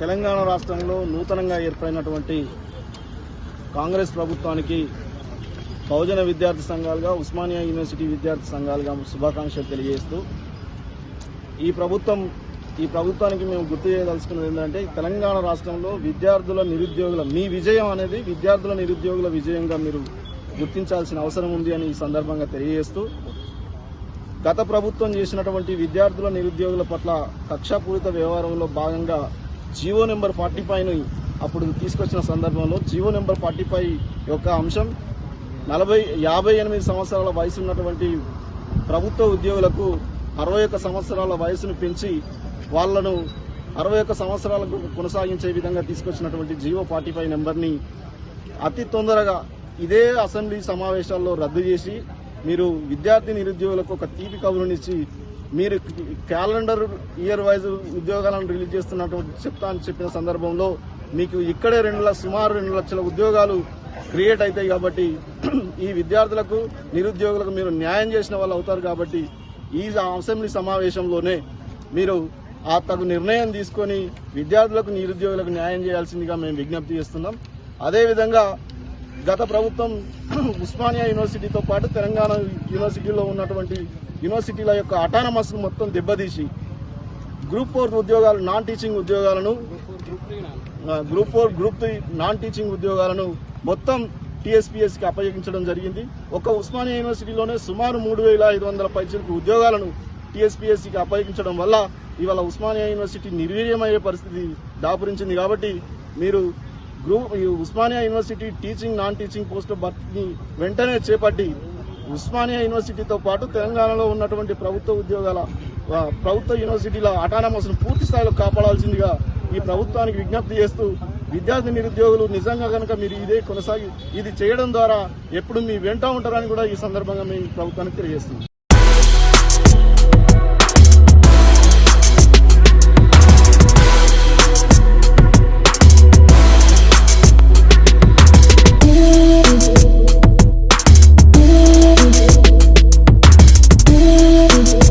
తెలంగాణ రాష్ట్రంలో నూతనంగా ఏర్పడినటువంటి కాంగ్రెస్ ప్రభుత్వానికి బహుజన విద్యార్థి సంఘాలుగా ఉస్మానియా యూనివర్సిటీ విద్యార్థి సంఘాలుగా శుభాకాంక్షలు తెలియజేస్తూ ఈ ప్రభుత్వానికి మేము గుర్తు చేయదలుచుకున్నది ఏంటంటే తెలంగాణ రాష్ట్రంలో విద్యార్థుల నిరుద్యోగుల మీ విజయం అనేది విద్యార్థుల నిరుద్యోగుల విజయంగా మీరు గుర్తించాల్సిన అవసరం ఉంది అని ఈ సందర్భంగా తెలియజేస్తూ గత ప్రభుత్వం చేసినటువంటి విద్యార్థుల నిరుద్యోగుల పట్ల కక్షాపూరిత వ్యవహారంలో భాగంగా జీవో నెంబర్ 45ని అప్పుడు తీసుకొచ్చిన సందర్భంలో జీవో నెంబర్ 45 యొక్క అంశం 58 సంవత్సరాల వయసు ఉన్నటువంటి ప్రభుత్వ ఉద్యోగులకు 61 సంవత్సరాల వయసును పెంచి వాళ్లను 61 సంవత్సరాలకు కొనసాగించే విధంగా తీసుకొచ్చినటువంటి జీవో 45 నెంబర్ని అతి తొందరగా ఇదే అసెంబ్లీ సమావేశాల్లో రద్దు చేసి మీరు విద్యార్థి నిరుద్యోగులకు ఒక తీపి కబురునిచ్చి మీరు క్యాలెండర్ ఇయర్ వైజ్ ఉద్యోగాలను రిలీజ్ చేస్తున్నటువంటి చెప్పిన సందర్భంలో మీకు ఇక్కడే సుమారు 2 లక్షల ఉద్యోగాలు క్రియేట్ అవుతాయి కాబట్టి ఈ విద్యార్థులకు నిరుద్యోగులకు మీరు న్యాయం చేసిన వాళ్ళు అవుతారు కాబట్టి ఈ అసెంబ్లీ సమావేశంలోనే మీరు ఆ తగు నిర్ణయం తీసుకొని విద్యార్థులకు నిరుద్యోగులకు న్యాయం చేయాల్సిందిగా మేము విజ్ఞప్తి చేస్తున్నాం. అదేవిధంగా గత ప్రభుత్వం ఉస్మానియా యూనివర్సిటీతో పాటు తెలంగాణ యూనివర్సిటీలో ఉన్నటువంటి యూనివర్సిటీల యొక్క అటానమస్ మొత్తం దెబ్బతీసి గ్రూప్ 4 ఉద్యోగాలు నాన్ టీచింగ్ ఉద్యోగాలను గ్రూప్ 4 గ్రూప్ 3 నాన్ టీచింగ్ ఉద్యోగాలను మొత్తం టీఎస్పీఎస్కి అప్పగించడం జరిగింది. ఒక ఉస్మానియా యూనివర్సిటీలోనే సుమారు 3500 పైచిలకు ఉద్యోగాలను టీఎస్పీఎస్కి అప్పగించడం వల్ల ఇవాళ ఉస్మానియా యూనివర్సిటీ నిర్వీర్యమయ్యే పరిస్థితి దాపురించింది. కాబట్టి మీరు Osmania university teaching non teaching పోస్టుల భర్తీని వెంటనే చేపట్టి ఉస్మానియా యూనివర్సిటీతో పాటు తెలంగాణలో ఉన్నటువంటి ప్రభుత్వ యూనివర్సిటీల అటానమస్ను పూర్తి స్థాయిలో కాపాడాల్సిందిగా ఈ ప్రభుత్వానికి విజ్ఞప్తి చేస్తూ విద్యార్థి నిరుద్యోగులు నిజంగా కనుక మీరు ఇది చేయడం ద్వారా ఎప్పుడు మీ వెంట ఉంటారని కూడా ఈ సందర్భంగా మేము ప్రభుత్వానికి తెలియజేస్తున్నాం.